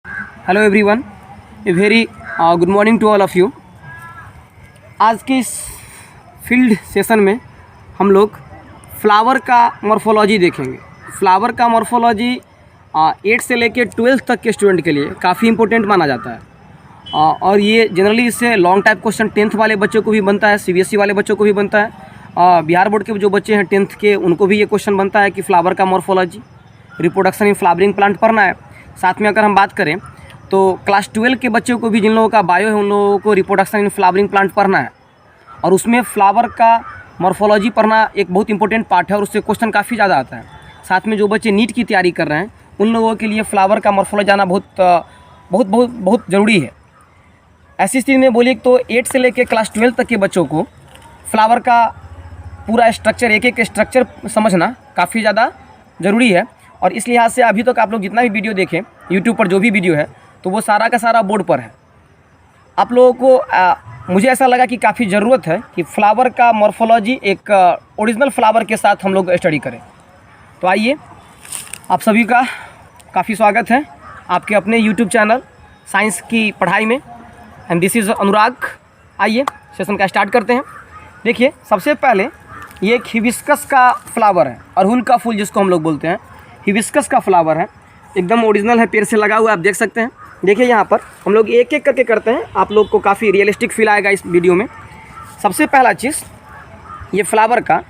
Hello everyone, a very good morning to all of you. आज के इस field session में हम लोग फ्लावर का मॉर्फोलॉजी देखेंगे। फ्लावर का मॉर्फोलॉजी 8 से लेकर 12th तक के स्टूडेंट के लिए काफ़ी इंपॉर्टेंट माना जाता है और ये जनरली इससे लॉन्ग टाइप क्वेश्चन 10th वाले बच्चों को भी बनता है, CBSE वाले बच्चों को भी बनता है। बिहार बोर्ड के जो बच्चे हैं 10th के, उनको भी ये क्वेश्चन बनता है कि फ्लावर का morphology, reproduction in flowering plant पढ़ना है। साथ में अगर हम बात करें तो क्लास 12 के बच्चों को भी, जिन लोगों का बायो है, उन लोगों को रिप्रोडक्शन इन फ्लावरिंग प्लांट पढ़ना है और उसमें फ्लावर का मॉर्फोलॉजी पढ़ना एक बहुत इंपॉर्टेंट पार्ट है और उससे क्वेश्चन काफ़ी ज़्यादा आता है। साथ में जो बच्चे नीट की तैयारी कर रहे हैं उन लोगों के लिए फ्लावर का मॉर्फोलॉजी आना बहुत ज़रूरी है। ऐसी स्थिति में बोलिए तो 8 से लेकर क्लास 12 तक के बच्चों को फ्लावर का पूरा स्ट्रक्चर, एक स्ट्रक्चर समझना काफ़ी ज़्यादा ज़रूरी है। और इस लिहाज से अभी तक आप लोग जितना भी वीडियो देखें यूट्यूब पर, जो भी वीडियो है, तो वो सारा का सारा बोर्ड पर है। आप लोगों को मुझे ऐसा लगा कि काफ़ी ज़रूरत है कि फ्लावर का मॉर्फोलॉजी एक ओरिजिनल फ्लावर के साथ हम लोग स्टडी करें। तो आइए, आप सभी का काफ़ी स्वागत है आपके अपने यूट्यूब चैनल साइंस की पढ़ाई में, एंड दिस इज़ अनुराग। आइए सेशन का स्टार्ट करते हैं। देखिए, सबसे पहले ये एक हिबिस्कस का फ्लावर है, अड़हुल का फूल जिसको हम लोग बोलते हैं, हिबिस्कस का फ्लावर है, एकदम ओरिजिनल है, पेड़ से लगा हुआ है, आप देख सकते हैं। देखिए यहाँ पर हम लोग एक एक करके करते हैं, आप लोग को काफ़ी रियलिस्टिक फील आएगा इस वीडियो में। सबसे पहला चीज़, ये फ्लावर का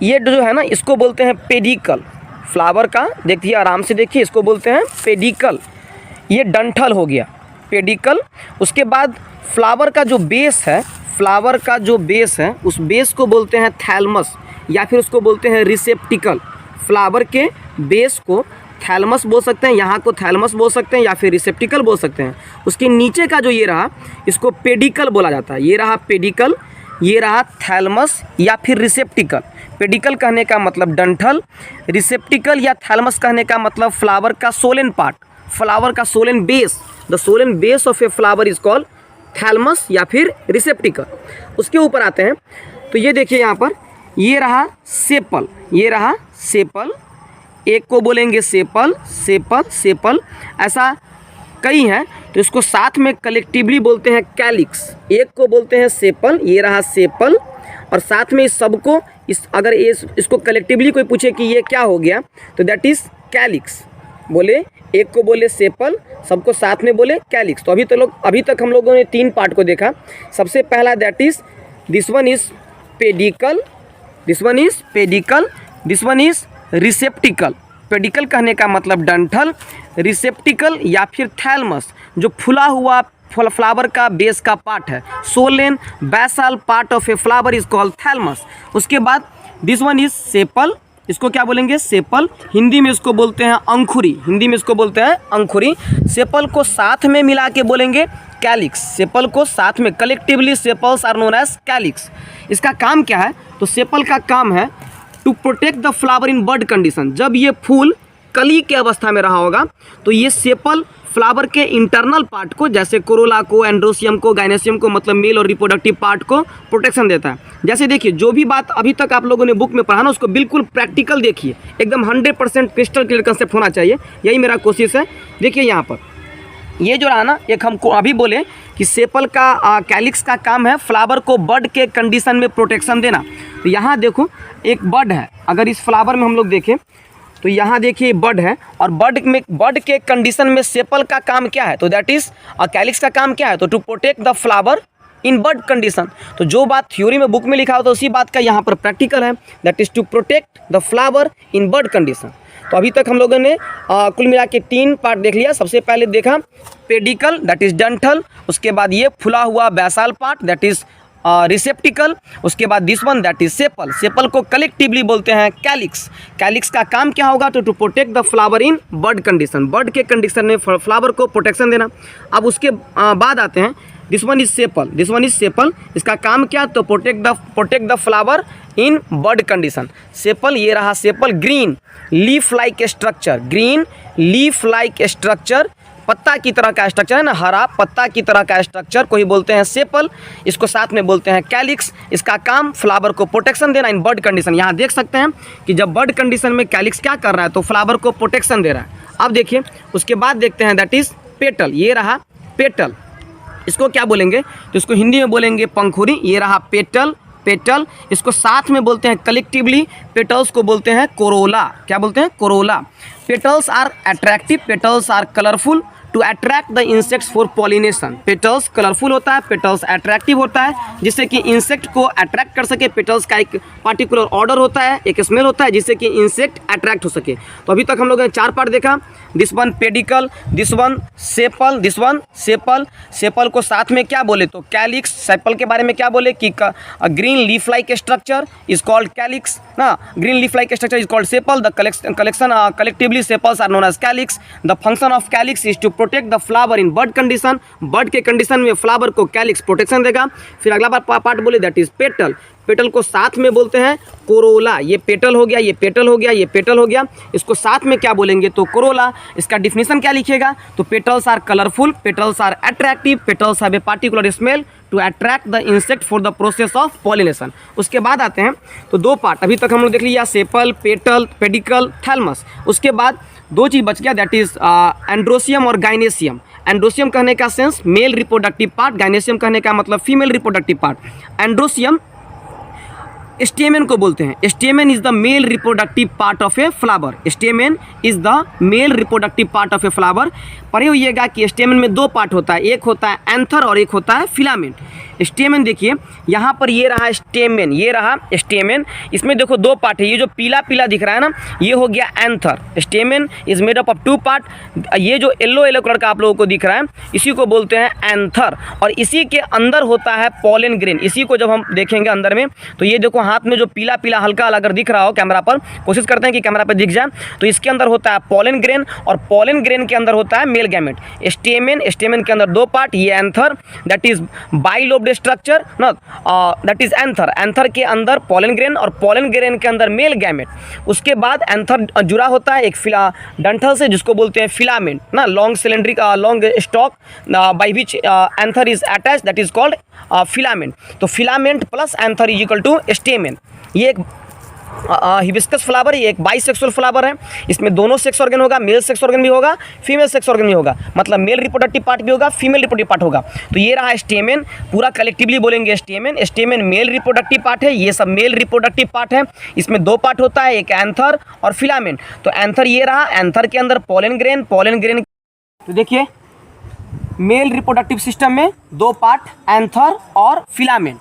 ये जो है ना, इसको बोलते हैं पेडिकल। फ्लावर का देखिए, आराम से देखिए, इसको बोलते हैं पेडिकल। ये डंठल हो गया, पेडिकल। उसके बाद फ्लावर का जो बेस है, फ्लावर का जो बेस है, उस बेस को बोलते हैं थैलमस या फिर उसको बोलते हैं रिसेप्टिकल। फ्लावर के बेस को थैलमस बोल सकते हैं, यहाँ को थैलमस बोल सकते हैं या फिर रिसेप्टिकल बोल सकते हैं। उसके नीचे का जो ये रहा, इसको पेडिकल बोला जाता है। ये रहा पेडिकल, ये रहा थैलमस या फिर रिसेप्टिकल। पेडिकल कहने का मतलब डंठल, रिसेप्टिकल या थैलमस कहने का मतलब फ्लावर का सोलन पार्ट, फ्लावर का Solan base. The Solan base of a flower is called thalamus या फिर रिसेप्टिकल। उसके ऊपर आते हैं तो ये देखिए यहाँ पर, ये रहा सेपल, ये रहा सेपल। एक को बोलेंगे सेपल, सेपल, सेपल, ऐसा कई हैं तो इसको साथ में कलेक्टिवली बोलते हैं कैलिक्स। एक को बोलते हैं सेपल, ये रहा सेपल, और साथ में इस सबको अगर इसको कलेक्टिवली कोई पूछे कि ये क्या हो गया तो दैट इज़ कैलिक्स। बोले, एक को बोले सेपल, सबको साथ में बोले कैलिक्स। तो अभी तक हम लोगों ने 3 पार्ट को देखा। सबसे पहला that is this one is pedicle, this one is pedicle, this one is रिसेप्टिकल। Pedicle कहने का मतलब डंठल, रिसेप्टिकल या फिर थैलमस जो फुला हुआ फ्लावर का बेस का पार्ट है। सोलेन basal part of a flower is called thalamus. उसके बाद दिस वन इज सेपल, इसको क्या बोलेंगे? सेपल। हिंदी में इसको बोलते हैं अंकुरी, हिंदी में इसको बोलते हैं अंकुरी। सेपल को साथ में मिला के बोलेंगे कैलिक्स। सेपल को साथ में collectively sepals are known as calyx. इसका काम क्या है? तो सेपल का काम है to protect the flower in bud condition. जब ये फूल कली के अवस्था में रहा होगा तो ये सेपल फ्लावर के इंटरनल पार्ट को, जैसे कोरोला को, एंड्रोसियम को, गाइनेसियम को, मतलब मेल और रिप्रोडक्टिव पार्ट को प्रोटेक्शन देता है। जैसे देखिए, जो भी बात अभी तक आप लोगों ने बुक में पढ़ा ना, उसको बिल्कुल प्रैक्टिकल देखिए, एकदम 100% क्रिस्टल क्लियर कंसेप्ट होना चाहिए, यही मेरा कोशिश है। देखिए यहाँ पर ये जो रहा ना, एक हमको अभी बोले कि सेपल का कैलिक्स का काम है फ्लावर को बड के कंडीशन में प्रोटेक्शन देना। तो यहाँ देखो, एक बड है, अगर इस फ्लावर में हम लोग देखें तो यहाँ देखिए बड है, और बड के कंडीशन में सेपल का काम क्या है? तो दैट इज कैलिक्स का काम क्या है? तो to protect the flower in bud condition. तो जो बात थ्योरी में बुक में लिखा होता है उसी बात का यहाँ पर प्रैक्टिकल है, that is to protect the flower in bud condition. तो अभी तक हम लोगों ने कुल मिला के 3 पार्ट देख लिया। सबसे पहले देखा पेडिकल, दैट इज डंठल। उसके बाद ये फुला हुआ basal part, that is receptacle. उसके बाद this one that is sepal. Sepal को कलेक्टिवली बोलते हैं कैलिक्स। कैलिक्स का काम क्या होगा? तो to protect the flower in bud condition, bud के कंडीशन में फ्लावर को प्रोटेक्शन देना। अब उसके बाद आते हैं this one is sepal, this one is sepal. इसका काम क्या? तो protect the flower in bud condition. Sepal, ये रहा sepal. Green leaf like structure, green leaf like structure पत्ता की तरह का स्ट्रक्चर है ना, हरा पत्ता की तरह का स्ट्रक्चर को ही बोलते हैं सेपल, इसको साथ में बोलते हैं कैलिक्स। इसका काम फ्लावर को प्रोटेक्शन देना इन बर्ड कंडीशन। यहाँ देख सकते हैं कि जब बर्ड कंडीशन में कैलिक्स क्या कर रहा है, तो फ्लावर को प्रोटेक्शन दे रहा है। अब देखिए उसके बाद देखते हैं दैट इज़ पेटल। ये रहा पेटल, इसको क्या बोलेंगे, तो इसको हिंदी में बोलेंगे पंखुड़ी। ये रहा पेटल, पेटल। इसको साथ में बोलते हैं कलेक्टिवली, पेटल्स को बोलते हैं कोरोला। क्या बोलते हैं, corolla. Petals are attractive, petals are colourful to attract the insects for pollination. Petals colourful होता है, पेटल्स अट्रैक्टिव होता है, जिससे कि इंसेक्ट को अट्रैक्ट कर सके। पेटल्स का एक पार्टिकुलर ऑर्डर होता है, एक स्मेल होता है, जिससे कि इंसेक्ट अट्रैक्ट हो सके। तो अभी तक हम लोगों ने 4 पार्ट देखा। This one pedicle, this one sepal, this one sepal. Sepal को साथ में क्या बोले, तो कैलिक्स। सेपल के बारे में क्या बोले कि green leaf like structure is called calyx ना, green leaf like structure is called sepal. The collection collectively sepals are known as calyx. The function of calyx is to protect the flower in bird condition. Bird के condition में flower को calyx protection देगा। फिर अगला part बोले that is petal. Petal को साथ में बोलते हैं कोरोला। ये पेटल हो गया, ये पेटल हो गया, ये पेटल हो गया। इसको साथ में क्या बोलेंगे, तो कोरोला। इसका डिफिनेशन क्या लिखिएगा, तो petals are colourful, petals are attractive, petals have a particular smell to attract the insect for the process of pollination. उसके बाद आते हैं तो 2 पार्ट अभी तक हम लोग देख लिया, सेपल, पेटल, पेडिकल, थैलमस। उसके बाद 2 चीज़ बच गया, दैट इज एंड्रोसियम और गाइनेसियम। एंड्रोसियम कहने का सेंस मेल रिप्रोडक्टिव पार्ट, गाइनेसियम कहने का मतलब female reproductive part. Androecium stamen को बोलते हैं। Stamen is the male reproductive part of a flower. Stamen is the male reproductive part of a flower. पढ़े होइएगा कि स्टेमेन में 2 पार्ट होता है, एक होता है एंथर और एक होता है फिलामेंट। स्टेमेन देखिए यहाँ पर, ये रहा स्टेमेन, ये रहा स्टेमेन। इसमें देखो 2 पार्ट है, ये जो पीला पीला दिख रहा है ना, ये हो गया anther. Stamen is made up of 2 part. ये जो येलो कलर का आप लोगों को दिख रहा है, इसी को बोलते हैं एंथर। और इसी के अंदर होता है पॉलन ग्रेन। इसी को जब हम देखेंगे अंदर में, तो ये देखो हाथ में जो पीला पीला हल्का अगर दिख रहा हो कैमरा पर, कोशिश करते हैं कि कैमरा पर दिख जाए, तो इसके अंदर होता है पॉलन ग्रेन, और पॉलन ग्रेन के अंदर होता है मेल गैमेट। स्टेमेन, स्टेमेन के अंदर 2 पार्ट, ये anther that is bilobed structure ना, दैट इज एंथर। एंथर के अंदर पॉलन ग्रेन और पॉलन ग्रेन के अंदर मेल गैमेट। उसके बाद एंथर जुड़ा होता है एक डंठल से, जिसको बोलते हैं फिलामेंट ना, long cylindric long stalk by which anther is attach, that is called filament. तो filament plus anther is equal to stamen. ये एक हिबिस्कस फ्लावर, ये एक बाइसेक्सुअल फ्लावर है। इसमें दोनों सेक्स ऑर्गन होगा, मेल सेक्स ऑर्गन भी होगा, फीमेल सेक्स ऑर्गन भी होगा, मतलब मेल रिप्रोडक्टिव पार्ट भी होगा, फीमेल रिप्रोडक्टिव पार्ट होगा। तो ये रहा स्टेमेन, पूरा कलेक्टिवली बोलेंगे stamen. Stamen male reproductive part है, ये सब मेल रिप्रोडक्टिव पार्ट है। इसमें 2 पार्ट होता है, एक एंथर और फिलामेंट। तो एंथर ये रहा, एंथर के अंदर पॉलन ग्रेन, पॉलन ग्रेन। तो देखिए मेल रिप्रोडक्टिव सिस्टम में 2 पार्ट, एंथर और फिलामेंट।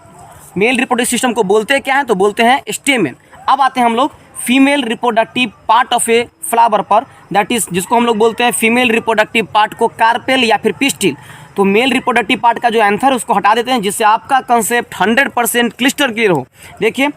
मेल रिप्रोडक्टिव सिस्टम को बोलते क्या हैं, तो बोलते हैं स्टेमेन। अब आते हैं हम लोग female reproductive part of a flower पर, दैट इज जिसको हम लोग बोलते हैं फीमेल रिप्रोडक्टिव पार्ट को कार्पेल या फिर पिस्टिल। तो मेल रिप्रोडक्टिव पार्ट का जो एंथर है उसको हटा देते हैं, जिससे आपका कंसेप्ट 100% क्लिस्टर क्लियर हो। देखिए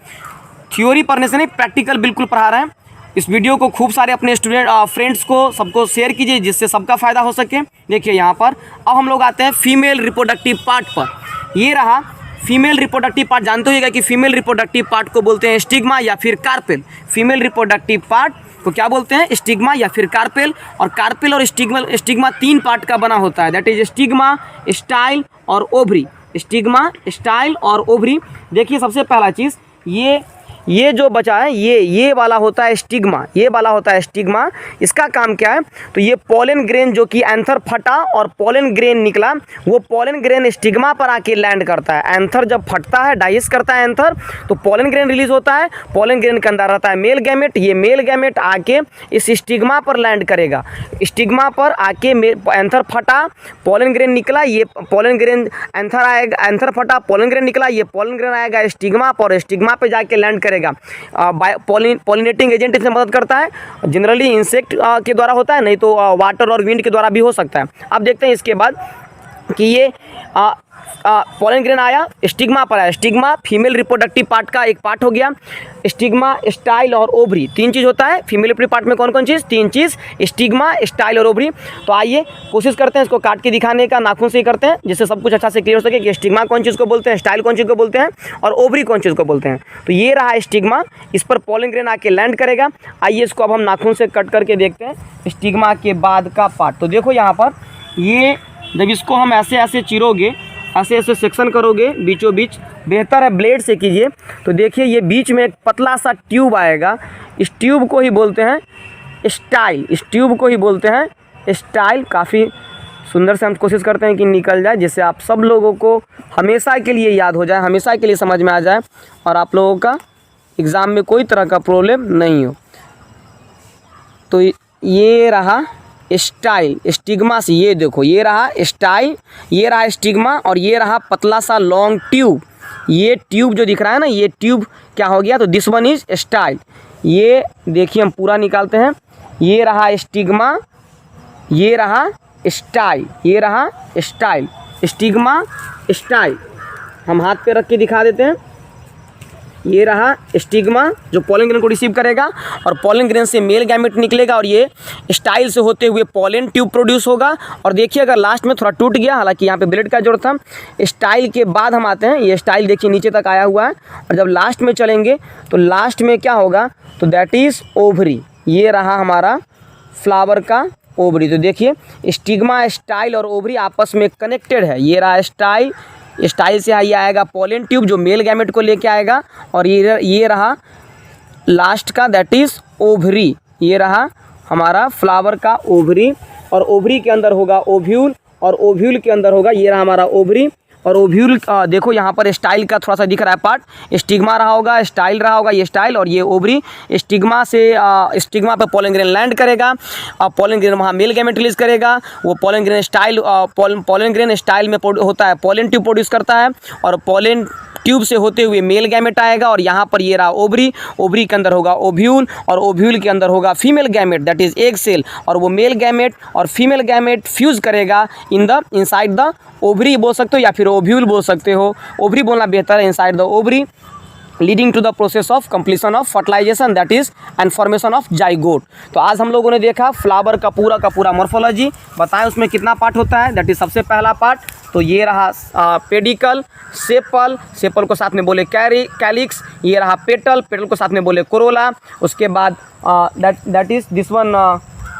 थ्योरी पढ़ने से नहीं, प्रैक्टिकल बिल्कुल पढ़ा रहे हैं। इस वीडियो को खूब सारे अपने स्टूडेंट फ्रेंड्स को सबको शेयर कीजिए, जिससे सबका फ़ायदा हो सके। देखिए यहाँ पर अब हम लोग आते हैं फीमेल रिप्रोडक्टिव पार्ट पर। ये रहा फीमेल रिप्रोडक्टिव पार्ट। जानते होइएगा कि फीमेल रिप्रोडक्टिव पार्ट को बोलते हैं स्टिग्मा या फिर कार्पेल। फीमेल रिप्रोडक्टिव पार्ट को क्या बोलते हैं, स्टिग्मा या फिर कार्पेल। और कार्पेल और स्टिग्मा 3 पार्ट का बना होता है, दैट इज स्टिग्मा, स्टाइल और ओवरी। स्टिग्मा, स्टाइल और ओवरी। देखिए सबसे पहला चीज़, ये जो बचा है, ये वाला होता है स्टिग्मा, ये वाला होता है स्टिग्मा। इसका काम क्या है, तो ये पॉलन ग्रेन जो कि एंथर फटा और पॉलन ग्रेन निकला, वो पॉलन ग्रेन स्टिग्मा पर आके लैंड करता है। एंथर जब फटता है, डाइजेस्ट करता है एंथर, तो पॉलन ग्रेन रिलीज होता है। पॉलन ग्रेन के अंदर रहता है मेल गैमेट। ये मेल गैमेट आके इस स्टिग्मा पर लैंड करेगा। स्टिग्मा पर आके एंथर फटा, पॉलन ग्रेन निकला, ये पॉलन ग्रेन एंथर आएगा, एंथर फटा, पॉलन ग्रेन निकला, ये पॉलन ग्रेन आएगा स्टिग्मा पर, स्टिग्मा पे जाके लैंड करेगा। पॉलिनेटिंग एजेंट इसमें मदद करता है। जनरली इंसेक्ट के द्वारा होता है, नहीं तो वाटर और विंड के द्वारा भी हो सकता है। अब देखते हैं इसके बाद कि ये पॉलन ग्रेन आया, स्टिग्मा पर आया। स्टिग्मा फीमेल रिप्रोडक्टिव पार्ट का एक पार्ट हो गया। स्टिग्मा, स्टाइल और ओवरी 3 चीज़ होता है फीमेल रिप्रोडक्टिव पार्ट में। कौन कौन चीज़, 3 चीज़, स्टिग्मा, स्टाइल और ओवरी। तो आइए कोशिश करते हैं इसको काट के दिखाने का, नाखून से ही करते हैं, जिससे सब कुछ अच्छा से क्लियर हो सके कि स्टिग्मा कौन चीज़ को बोलते हैं, स्टाइल कौन चीज़ को बोलते हैं और ओवरी कौन चीज़ को बोलते हैं। तो ये रहा स्टिग्मा, इस पर पॉलन ग्रेन आके लैंड करेगा। आइए इसको अब हम नाखून से कट करके देखते हैं स्टिग्मा के बाद का पार्ट। तो देखो यहाँ पर ये जब इसको हम ऐसे ऐसे चिरोगे, ऐसे ऐसे सेक्शन करोगे बीचों बीच, बेहतर है ब्लेड से कीजिए। तो देखिए ये बीच में एक पतला सा ट्यूब आएगा, इस ट्यूब को ही बोलते हैं स्टाइल, इस ट्यूब को ही बोलते हैं स्टाइल। काफ़ी सुंदर से हम कोशिश करते हैं कि निकल जाए, जिससे आप सब लोगों को हमेशा के लिए याद हो जाए, हमेशा के लिए समझ में आ जाए और आप लोगों का एग्ज़ाम में कोई तरह का प्रॉब्लम नहीं हो। तो ये रहा स्टाइल, स्टिग्मा से ये देखो, ये रहा स्टाइल, ये रहा स्टिग्मा और ये रहा पतला सा लॉन्ग ट्यूब। ये ट्यूब जो दिख रहा है ना, ये ट्यूब क्या हो गया, तो दिस वन इज स्टाइल। ये देखिए हम पूरा निकालते हैं, ये रहा स्टिग्मा, ये रहा स्टाइल, ये रहा स्टाइल, स्टिग्मा स्टाइल। हम हाथ पे रख के दिखा देते हैं, ये रहा स्टिग्मा जो पोलन ग्रेन को रिसीव करेगा और पोलन ग्रेन से मेल गैमेट निकलेगा और ये स्टाइल से होते हुए पोलन ट्यूब प्रोड्यूस होगा। और देखिए अगर लास्ट में थोड़ा टूट गया, हालांकि यहाँ पे ब्लेड का जरूरत था, स्टाइल के बाद हम आते हैं, ये स्टाइल देखिए नीचे तक आया हुआ है और जब लास्ट में चलेंगे तो लास्ट में क्या होगा, तो दैट इज़ ओवरी। ये रहा हमारा फ्लावर का ओवरी। तो देखिए स्टिग्मा, स्टाइल और ओवरी आपस में कनेक्टेड है। ये रहा स्टाइल, स्टाइल से ये आएगा पोलन ट्यूब जो मेल गैमेट को लेके आएगा और ये रहा लास्ट का दैट इज़ ओवरी। ये रहा हमारा फ्लावर का ओवरी और ओवरी के अंदर होगा ओव्यूल और ओव्यूल के अंदर होगा, ये रहा हमारा ओवरी और ओव्यूल। देखो यहाँ पर स्टाइल का थोड़ा सा दिख रहा है पार्ट, स्टिग्मा रहा होगा, स्टाइल रहा होगा, ये स्टाइल और ये ओवरी। स्टिग्मा से स्टिग्मा पे पोलन ग्रेन लैंड करेगा और पोलन ग्रेन वहाँ मेल गैमेट रिलीज करेगा। वो pollen grain style, pollen grain style में होता है, पोलन ट्यूब प्रोड्यूस करता है और पोलन ट्यूब से होते हुए मेल गैमेट आएगा और यहाँ पर ये रहा ओवरी, ओवरी के अंदर होगा ओव्यूल और ओव्यूल के अंदर होगा female gamete that is egg cell और वो मेल गैमेट और फीमेल गैमेट फ्यूज़ करेगा इनसाइड द ओवरी बोल सकते हो या फिर ओव्यूल बोल सकते हो, ओवरी बोलना बेहतर है, inside the ovary, leading to the process of completion of fertilisation that is and formation of zygote. तो आज हम लोगों ने देखा फ्लावर का पूरा मॉर्फोलॉजी, बताएं उसमें कितना पार्ट होता है। दैट इज सबसे पहला पार्ट तो ये रहा पेडिकल, सेपल, सेपल को साथ में बोले कैलिक्स, ये रहा पेटल, पेटल को साथ में बोले कोरोला, उसके बाद that is this one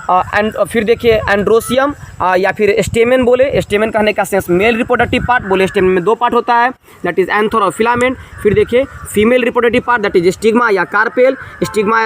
and फिर देखिए एंड्रोसियम या फिर स्टेमेन बोले, स्टेमेन कहने का सेंस मेल रिप्रोडक्टिव पार्ट बोले, स्टेमेन में दो पार्ट होता है दैट इज एंथर और फिलामेंट। फिर देखिए female reproductive part that is stigma या कार्पेल, स्टिग्मा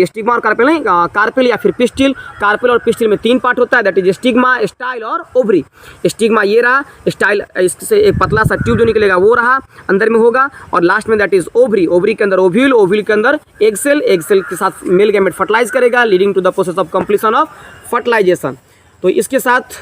स्टिग्मा और कार्पेल नहीं, कार्पेल या फिर पिस्टिल, कार्पेल और पिस्टिल में तीन पार्ट होता है दैट इज स्टिग्मा, स्टाइल और ओवरी। स्टिग्मा ये रहा, स्टाइल इससे एक पतला सा ट्यूब जो निकलेगा वो रहा अंदर में होगा और लास्ट में दैट इज ओवरी, ओवरी के अंदर ओव्यूल, ओव्यूल के अंदर एग सेल, एग सेल के साथ मेल गैमेट फर्टिलाइज करेगा leading to the process of completion of fertilisation. तो इसके साथ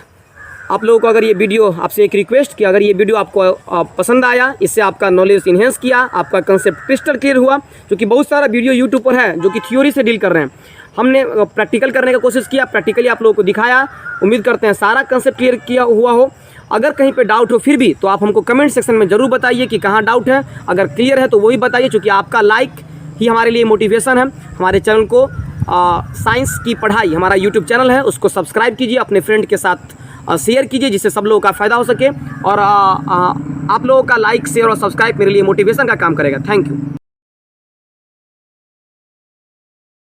आप लोगों को अगर ये वीडियो, आपसे एक रिक्वेस्ट कि अगर ये वीडियो आपको पसंद आया, इससे आपका नॉलेज इन्हेंस किया, आपका कंसेप्ट क्रिस्टल क्लियर हुआ, क्योंकि बहुत सारा वीडियो यूट्यूब पर है जो कि थ्योरी से डील कर रहे हैं, हमने प्रैक्टिकल करने का कोशिश किया, प्रैक्टिकली आप लोगों को दिखाया। उम्मीद करते हैं सारा कंसेप्ट क्लियर किया हुआ हो। अगर कहीं पे डाउट हो फिर भी तो आप हमको कमेंट सेक्शन में ज़रूर बताइए कि कहाँ डाउट है, अगर क्लियर है तो वही बताइए, क्योंकि आपका लाइक ही हमारे लिए मोटिवेशन है। हमारे चैनल को साइंस की पढ़ाई हमारा यूट्यूब चैनल है, उसको सब्सक्राइब कीजिए, अपने फ्रेंड के साथ शेयर कीजिए जिससे सब लोगों का फ़ायदा हो सके और आप लोगों का लाइक, शेयर और सब्सक्राइब मेरे लिए मोटिवेशन का काम करेगा। Thank you.